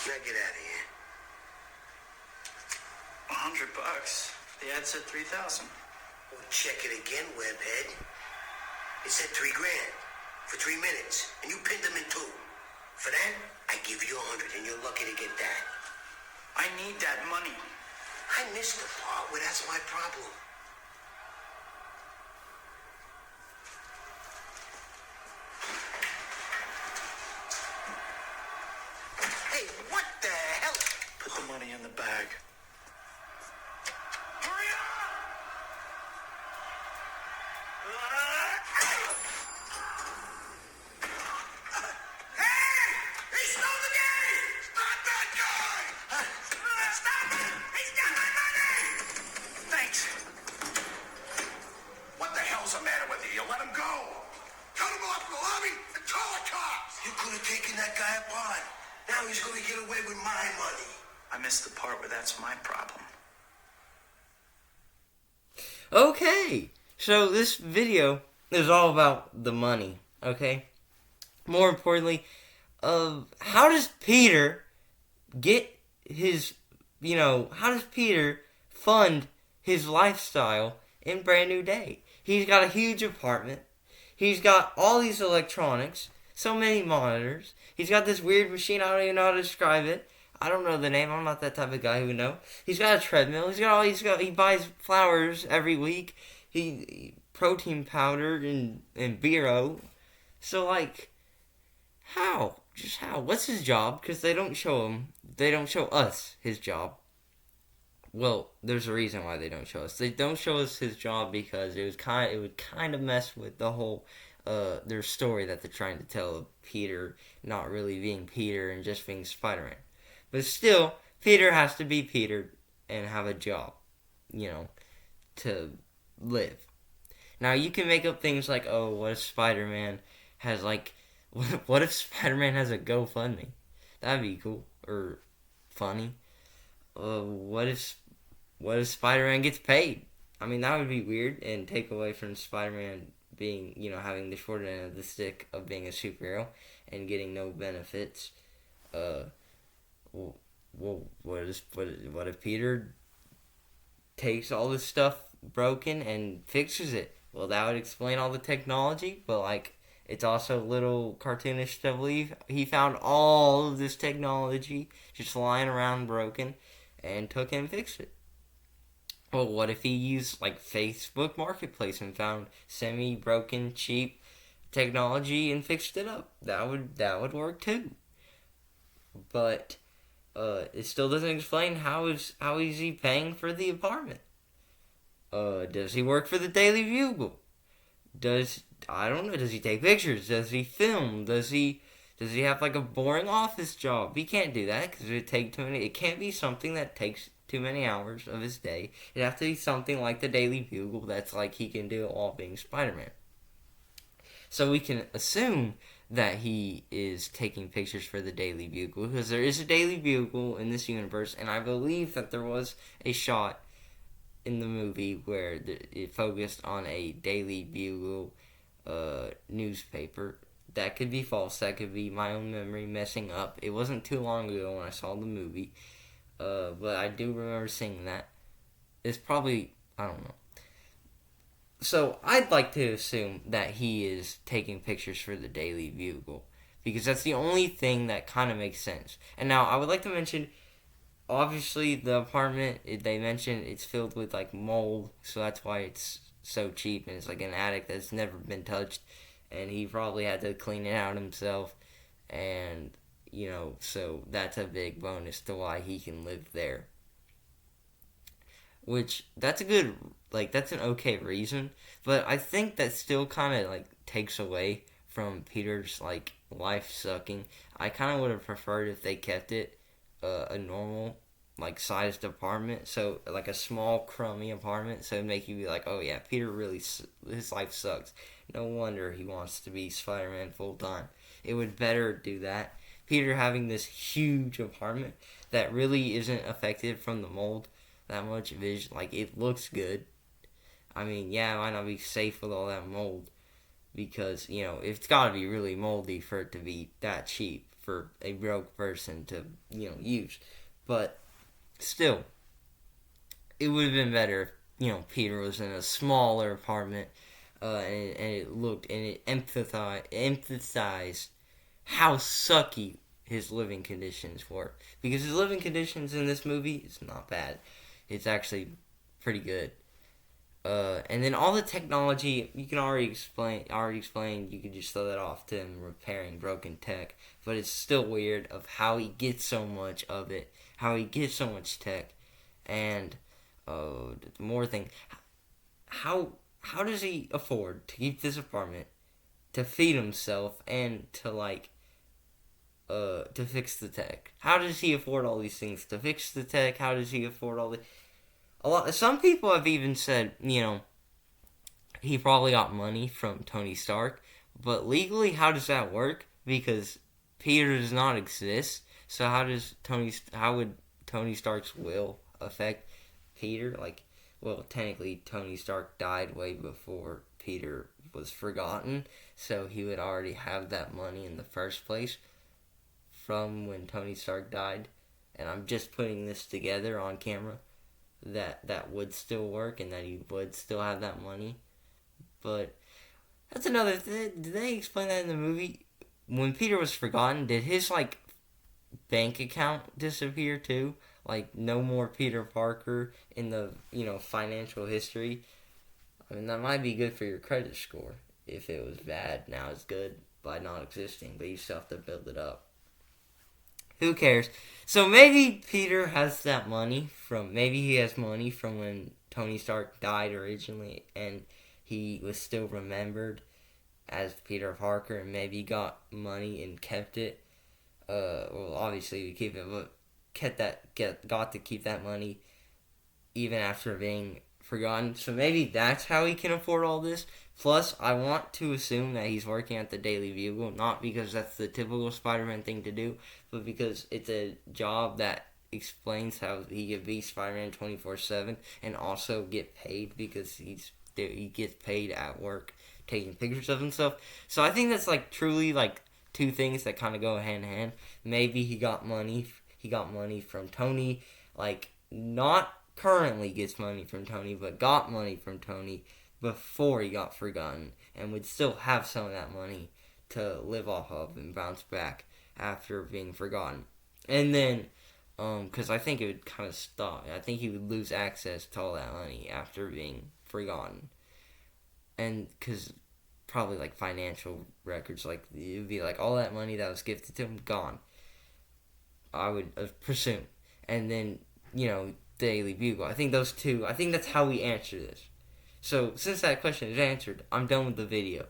Now get out of here. $100. The ad said 3,000. Well, check it again, webhead. It said $3 grand for 3 minutes, and you pinned them in 2. For that, I give you 100, and you're lucky to get that. I need that money. I missed the part where that's my problem. Hey, what the hell? Put the money in the bag. Hurry up! Hey! He stole the game! Stop that guy! Stop it! He's got my money! Thanks. What the hell's the matter with you? You let him go! Cut him off the lobby and call the cops! You could have taken that guy apart. Now he's going to get away with my money. I missed the part where that's my problem. Okay, so this video is all about the money, okay? More importantly, how does Peter get his, how does Peter fund his lifestyle in Brand New Day? He's got a huge apartment. He's got all these electronics, so many monitors. He's got this weird machine, I don't even know how to describe it. I don't know the name. I'm not that type of guy who would know. He's got a treadmill. He buys flowers every week. He protein powder and Bureau. So how? Just how? What's his job? Because they don't show him. They don't show us his job. Well, there's a reason why they don't show us. They don't show us his job because it would kind of mess with the whole their story that they're trying to tell of Peter not really being Peter and just being Spider-Man. But still, Peter has to be Peter and have a job, to live. Now, you can make up things like, oh, what if Spider-Man has, what if Spider-Man has a GoFundMe? That'd be cool, or funny. What if Spider-Man gets paid? I mean, that would be weird and take away from Spider-Man being, having the short end of the stick of being a superhero and getting no benefits. Well, what if Peter takes all this stuff broken and fixes it? Well, that would explain all the technology, but it's also a little cartoonish to believe he found all of this technology just lying around broken and took it and fixed it. Well, what if he used Facebook Marketplace and found semi-broken, cheap technology and fixed it up? That would work too. But it still doesn't explain how is he paying for the apartment. Does he work for the Daily Bugle? I don't know. Does he take pictures? Does he film? Does he have a boring office job? He can't do that because it would take too many. It can't be something that takes too many hours of his day. It'd have to be something like the Daily Bugle that's he can do it while being Spider-Man. So we can assume that he is taking pictures for the Daily Bugle because there is a Daily Bugle in this universe, and I believe that there was a shot in the movie where it focused on a Daily Bugle newspaper. That could be false. That could be my own memory messing up. It wasn't too long ago when I saw the movie, but I do remember seeing that. It's probably, I don't know. So I'd like to assume that he is taking pictures for the Daily Bugle because that's the only thing that kind of makes sense. And now I would like to mention, obviously the apartment, they mentioned it's filled with mold, so that's why it's so cheap, and it's an attic that's never been touched, and he probably had to clean it out himself, and so that's a big bonus to why he can live there. Which, that's a good, that's an okay reason, but I think that still kind of, takes away from Peter's, life sucking. I kind of would have preferred if they kept it a normal, sized apartment, so, a small, crummy apartment, so it'd make you be oh yeah, Peter really, his life sucks. No wonder he wants to be Spider-Man full-time. It would better do that. Peter having this huge apartment that really isn't affected from the mold that much vision, it looks good. I mean, yeah, it might not be safe with all that mold, because, you know, it's got to be really moldy for it to be that cheap for a broke person to, you know, use. But still, it would have been better if, you know, Peter was in a smaller apartment, and it looked and it emphasized how sucky his living conditions were, because his living conditions in this movie is not bad. It's actually pretty good. And then all the technology you can already explain. You could just throw that off to him repairing broken tech, but it's still weird of how he gets so much of it, how he gets so much tech, and more thing. How does he afford to keep this apartment, to feed himself, and to fix the tech? How does he afford all these things? To fix the tech, how does he afford all the... Some people have even said, you know, he probably got money from Tony Stark, but legally, how does that work? Because Peter does not exist, so how would Tony Stark's will affect Peter? Like, well, technically, Tony Stark died way before Peter was forgotten, so he would already have that money in the first place from when Tony Stark died. And I'm just putting this together on camera, that would still work and that he would still have that money. But that's another thing. Did they explain that in the movie? When Peter was forgotten, did his, like, bank account disappear too? Like, no more Peter Parker in the, you know, financial history? I mean, that might be good for your credit score. If it was bad, now it's good by not existing, but you still have to build it up. Who cares? So maybe Peter has that money maybe he has money from when Tony Stark died originally, and he was still remembered as Peter Parker, and maybe got money and kept it. Well, obviously we keep it, but got to keep that money even after being forgotten. So maybe that's how he can afford all this. Plus, I want to assume that he's working at the Daily Bugle, not because that's the typical Spider-Man thing to do, but because it's a job that explains how he can be Spider-Man 24/7 and also get paid, because he gets paid at work taking pictures of himself. So I think that's, like, truly, like, two things that kind of go hand in hand. Maybe he got money from Tony, like, not currently gets money from Tony, but got money from Tony before he got forgotten, and would still have some of that money to live off of and bounce back after being forgotten. And then, because I think it would kind of stop. I think he would lose access to all that money after being forgotten. And because probably, like, financial records, like, it would be like all that money that was gifted to him, gone. I would presume. And then, you know, Daily Bugle. I think those two, I think that's how we answer this. So, since that question is answered, I'm done with the video.